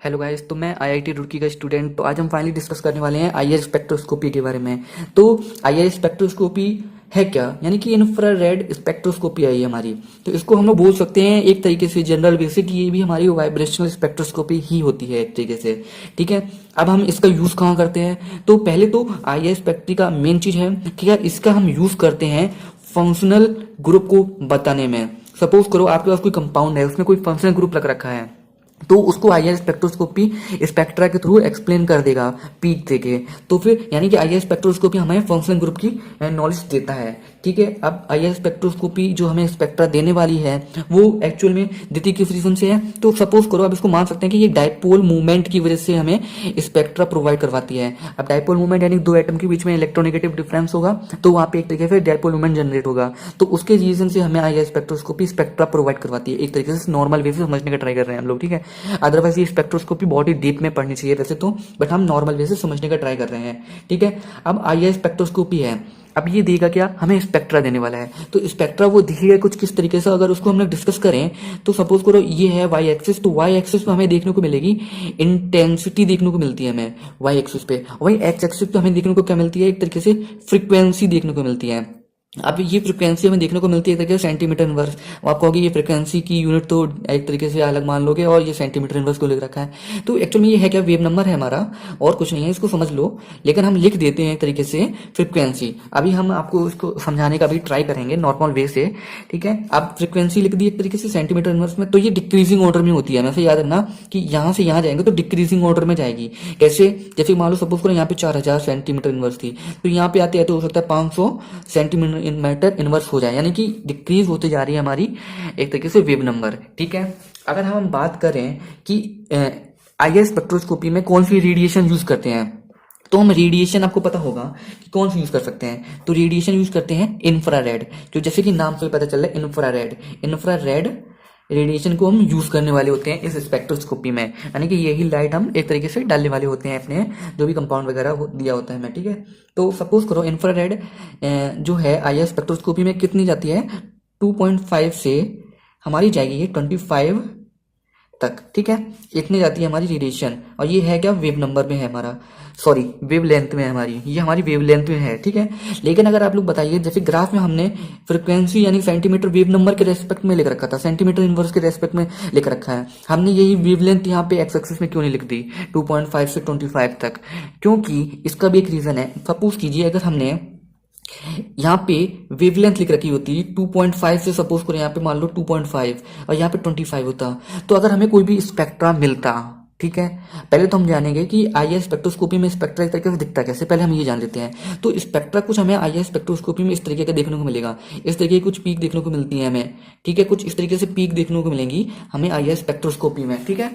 Hello guys, तो मैं IIT Roorkee का स्टूडेंट। तो आज हम फाइनली डिस्कस करने वाले हैं आईआर स्पेक्ट्रोस्कोपी के बारे में। तो आईआर स्पेक्ट्रोस्कोपी है क्या, यानी कि इंफ्रारेड स्पेक्ट्रोस्कोपी है ये हमारी। तो इसको हम लोग बोल सकते हैं एक तरीके से जनरल बेसिक, ये भी हमारी वाइब्रेशनल स्पेक्ट्रोस्कोपी ही होती है एक तरीके से। ठीक है, अब हम इसका यूज कहाँ करते हैं? तो पहले तो आईआर स्पेक्ट्री का मेन चीज है कि यार इसका हम यूज करते हैं फंक्शनल ग्रुप को बताने में। सपोज करो आपके पास कोई कंपाउंड है, उसमें कोई फंक्शनल ग्रुप लग रखा है, तो उसको आईआर स्पेक्ट्रोस्कोपी स्पेक्ट्रा के थ्रू एक्सप्लेन कर देगा पीक देके। तो फिर यानी कि आईआर स्पेक्ट्रोस्कोपी हमें फंक्शनल ग्रुप की नॉलेज देता है। ठीक है, अब आईआर स्पेक्ट्रोस्कोपी जो हमें स्पेक्ट्रा देने वाली है वो एक्चुअल में देती किस रीजन से है? तो सपोज करो आप इसको मान सकते हैं कि ये डायपोल मूवमेंट की वजह से हमें स्पेक्ट्रा प्रोवाइड करवाती है। अब डायपोल मूवमेंट यानी दो एटम के बीच में इलेक्ट्रोनेगेटिव डिफरेंस होगा, तो वहां पे एक तरीके से डायपोल मूवमेंट जनरेट होगा। तो उसके रीजन से हमें आईआर स्पेक्ट्रोस्कोपी स्पेक्ट्रा प्रोवाइड करवाती है। एक तरीके से नॉर्मल वे से समझने का ट्राई कर रहे हैं हम लोग। ठीक है, अदरवाइज ये स्पेक्ट्रोस्कोपी बहुत ही डीप में पढ़नी चाहिए वैसे तो, बट हम नॉर्मल वे से समझने का ट्राई कर रहे हैं। ठीक है, अब आईआर स्पेक्ट्रोस्कोपी है, अब ये देगा क्या? हमें स्पेक्ट्रा देने वाला है। तो स्पेक्ट्रा वो दिखेगा कुछ किस तरीके से, अगर उसको हम लोग डिस्कस करें तो सपोज करो ये है वाई एक्सिस। तो वाई एक्सिस पे हमें देखने को मिलेगी इंटेंसिटी, देखने को मिलती है हमें वाई एक्सिस पे। वही एक्स एक्सिस पे हमें देखने को क्या मिलती है? एक तरीके से फ्रीक्वेंसी देखने को मिलती है। अब ये फ्रीक्वेंसी हमें देखने को मिलती है एक तरीके से सेंटीमीटर इनवर्स। आप कहोगे ये फ्रीक्वेंसी की यूनिट तो एक तरीके से अलग मान लोगे और ये सेंटीमीटर इनवर्स को लिख रखा है। तो एक्चुअली में ये है क्या? वेव नंबर है हमारा और कुछ नहीं है, इसको समझ लो। लेकिन हम लिख देते हैं एक तरीके से फ्रीक्वेंसी। अभी हम आपको इसको समझाने का भी ट्राई करेंगे नॉर्मल वे से। ठीक है, अब फ्रीक्वेंसी लिख दी एक तरीके से सेंटीमीटर इनवर्स में, तो ये डिक्रीजिंग ऑर्डर में होती है। हमें याद रखना कि यहाँ से यहाँ जाएंगे तो डिक्रीजिंग ऑर्डर में जाएगी। कैसे? जैसे मान लो सपोज करो यहाँ पे 4000 सेंटीमीटर इनवर्स थी, तो यहाँ पे आते हैं तो हो सकता है 500 सेंटीमीटर मैटर इनवर्स हो जाए, यानी कि डिक्रीज होती जा रही है हमारी एक तरीके से वेव नंबर। ठीक है, अगर हम बात करें कि आईआर स्पेक्ट्रोस्कोपी में कौन सी रेडिएशन यूज करते हैं, तो हम रेडिएशन आपको पता होगा कि कौन सी यूज कर सकते हैं। तो रेडिएशन यूज करते हैं इंफ्रारेड, जो जैसे कि नाम से पता चल रहा है इंफ्रारेड। इंफ्रारेड रेडिएशन को हम यूज करने वाले होते हैं इस स्पेक्ट्रोस्कोपी में, यानी कि यही लाइट हम एक तरीके से डालने वाले होते हैं अपने जो भी कंपाउंड वगैरह दिया होता है हमें। ठीक है, तो सपोज करो इंफ्रारेड जो है आईआर स्पेक्ट्रोस्कोपी में कितनी जाती है? 2.5 से हमारी जाएगी ये 25 तक। ठीक है, इतनी जाती है हमारी रेडिएशन, और ये है क्या? वेव नंबर में है हमारा, सॉरी वेव लेंथ में है हमारी, ये हमारी वेव लेंथ में है। ठीक है, लेकिन अगर आप लोग बताइए, जैसे ग्राफ में हमने फ्रीक्वेंसी यानी सेंटीमीटर वेव नंबर के रेस्पेक्ट में लिख रखा था, सेंटीमीटर इनवर्स के रेस्पेक्ट में लिख रखा है, हमने यही वेव लेंथ यहाँ पे एक्स एक्सिस में क्यों नहीं लिख दी 2.5 से 25 तक? क्योंकि इसका भी एक रीजन है। सपोज कीजिए अगर हमने यहाँ पे वेवलेंथ लिख रखी होती 2.5 से, सपोज करो यहाँ पे मान लो 2.5 और यहाँ पे 25 होता, तो अगर हमें कोई भी स्पेक्ट्रा मिलता, ठीक है, पहले तो हम जानेंगे कि आईआर स्पेक्ट्रोस्कोपी में स्पेक्ट्रा इस तरीके से दिखता कैसे, पहले हम ये जान लेते हैं। तो स्पेक्ट्रा कुछ हमें आईआर स्पेक्ट्रोस्कोपी में इस तरीके का देखने को मिलेगा, इस तरीके की कुछ पीक देखने को मिलती है हमें। ठीक है, कुछ इस तरीके से पीक देखने को मिलेंगी हमें आईआर स्पेक्ट्रोस्कोपी में। ठीक है,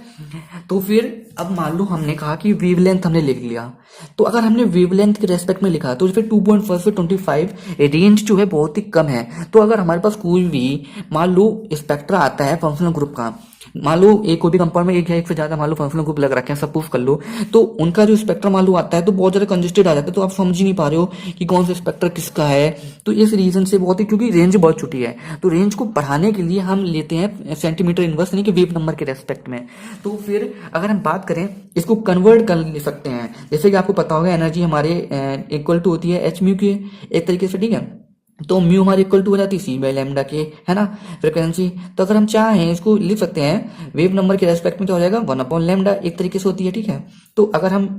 तो फिर अब मान लो हमने कहा कि वेवलेंथ हमने लिख लिया, तो अगर हमने वेवलेंथ के रेस्पेक्ट में लिखा तो फिर 2.5 से 25 रेंज जो है बहुत ही कम है। तो अगर हमारे पास कोई भी मान लो स्पेक्ट्रा आता है फंक्शनल ग्रुप का, मान लो एक कोई भी कंपाउंड में एक या एक से ज्यादा मान लो फंक्शनल ग्रुप लग रखे हैं, सपोज कर लो, तो उनका जो स्पेक्ट्रा मान लो आता है तो बहुत ज्यादा कंजेस्टेड आ जाता है, तो आप समझ ही नहीं पा रहे हो कि कौन सा स्पेक्ट्रा किसका है। तो इस रीजन से बहुत ही, क्योंकि रेंज बहुत छोटी है, तो रेंज को बढ़ाने के लिए हम लेते हैं सेंटीमीटर इनवर्स यानी कि वेव नंबर के रेस्पेक्ट में। तो फिर अगर हम बात करें, इसको कन्वर्ट कर ले सकते हैं, जैसे कि आपको पता होगा एनर्जी हमारे इक्वल टू होती है एच म्यू के एक तरीके से। ठीक है, तो म्यू हमारी इक्वल टू हो जाती है सी बाई लैम्डा के, है ना, फ्रिक्वेंसी। तो अगर हम चाहें इसको लिख सकते हैं वेव नंबर के रेस्पेक्ट में क्या हो जाएगा 1 लैम्डा एक तरीके से होती है। ठीक है, तो अगर हम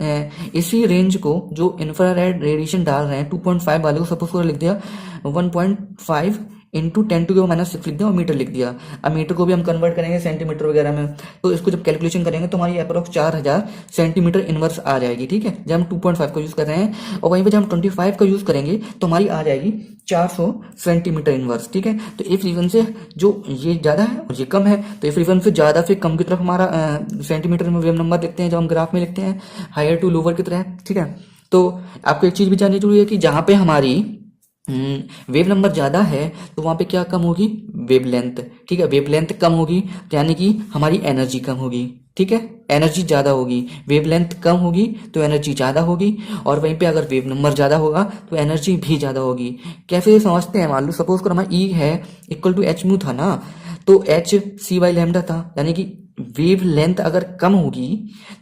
इसी रेंज को जो इंफ्रारेड रेडिएशन डाल रहे हैं 2.5 वाले को सपोज कर लिख दिया 1.5 इंटू 10⁻⁶ लिख दिया और मीटर लिख दिया। अब मीटर को भी हम कन्वर्ट करेंगे सेंटीमीटर वगैरह में, तो इसको जब कैलकुलेशन करेंगे तो हमारी अप्रोक्स 4000 सेंटीमीटर इनवर्स आ जाएगी। ठीक है, जब हम 2.5 का यूज कर रहे हैं, और वहीं पे जब हम 25 का यूज करेंगे तो हमारी आ जाएगी 400 सेंटीमीटर इनवर्स। ठीक है, तो इस रीजन से जो ये ज्यादा है और ये कम है, तो इस रीजन से ज्यादा से कम की तरफ हमारा सेंटीमीटर में वेव नंबर लिखते हैं, जो हम ग्राफ में लिखते हैं हायर टू लोअर की तरह। ठीक है, तो आपको एक चीज भी जाननी जरूरी है कि जहां पे हमारी वेव नंबर ज्यादा है तो वहां पे क्या कम होगी? वेवलेंथ। ठीक है, वेवलेंथ कम होगी तो यानी कि हमारी एनर्जी कम होगी। ठीक है, एनर्जी ज्यादा होगी, वेवलेंथ कम होगी तो एनर्जी ज्यादा होगी, और वहीं पे अगर वेव नंबर ज्यादा होगा तो एनर्जी भी ज्यादा होगी। कैसे समझते हैं? मान लो सपोज करो हमारा ई है इक्वल टू एच म्यू था ना, तो एच सी बाई लैम्डा था, यानी कि वेव लेंथ अगर कम होगी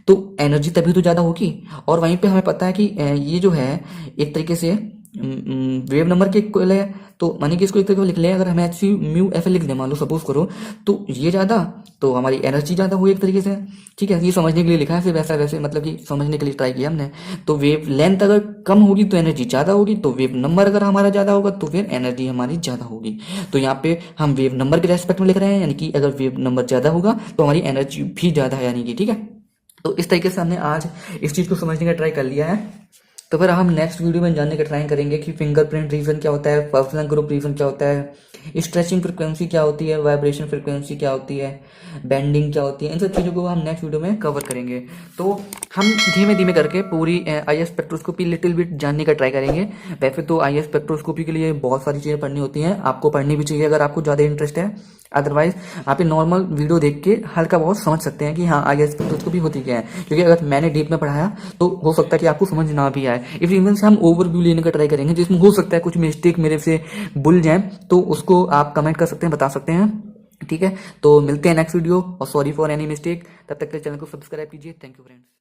तो एनर्जी तभी तो ज़्यादा होगी। और वहीं पे हमें पता है कि ये जो है एक तरीके से वेव नंबर के इक्वल है, तो मानिए कि इसको एक तरीके से लिख लें, अगर हमें एच म्यू एफ लिख दें मान लो सपोज करो, तो ये ज़्यादा तो हमारी एनर्जी ज़्यादा हुई एक तरीके से। ठीक है, ये समझने के लिए लिखा है, फिर वैसा वैसे मतलब कि समझने के लिए ट्राई किया हमने। तो वेव लेंथ अगर कम होगी तो एनर्जी ज़्यादा होगी, तो वेव नंबर अगर हमारा ज़्यादा होगा तो फिर एनर्जी हमारी ज़्यादा होगी। तो यहाँ पे हम वेव नंबर के रेस्पेक्ट में लिख रहे हैं, यानी कि अगर वेव नंबर ज़्यादा होगा तो हमारी एनर्जी भी ज़्यादा है, यानी कि ठीक है। तो इस तरीके से हमने आज इस चीज़ को समझने का ट्राई कर लिया है। तो फिर हम नेक्स्ट वीडियो में जानने का ट्राई करेंगे कि फिंगरप्रिंट रीजन क्या होता है, पर्सनल ग्रुप रीजन क्या होता है, स्ट्रेचिंग फ्रिक्वेंसी क्या होती है, वाइब्रेशन फ्रिक्वेंसी क्या होती है, बेंडिंग क्या होती है। इन सब चीज़ों को हम नेक्स्ट वीडियो में कवर करेंगे। तो हम धीमे धीमे करके पूरी आई स्पेक्ट्रोस्कोपी लिटिल बिट जानने का ट्राई करेंगे। वैसे तो आई स्पेक्ट्रोस्कोपी के लिए बहुत सारी चीज़ें पढ़नी होती हैं, आपको पढ़नी भी चाहिए अगर आपको ज़्यादा इंटरेस्ट है। अदरवाइज आप ये नॉर्मल वीडियो देख के हल्का बहुत समझ सकते हैं कि हाँ आई स्पेक्ट्रोस्कोपी होती क्या है, क्योंकि अगर मैंने डीप में पढ़ाया तो हो सकता है कि आपको समझ ना भी आए। इस रीजन से हम ओवरव्यू लेने का ट्राई करेंगे, जिसमें हो सकता है कुछ मिस्टेक मेरे से भूल जाए, तो उसको आप कमेंट कर सकते हैं, बता सकते हैं। ठीक है, तो मिलते हैं नेक्स्ट वीडियो, और सॉरी फॉर एनी मिस्टेक। तब तक के चैनल को सब्सक्राइब कीजिए। Thank you friends.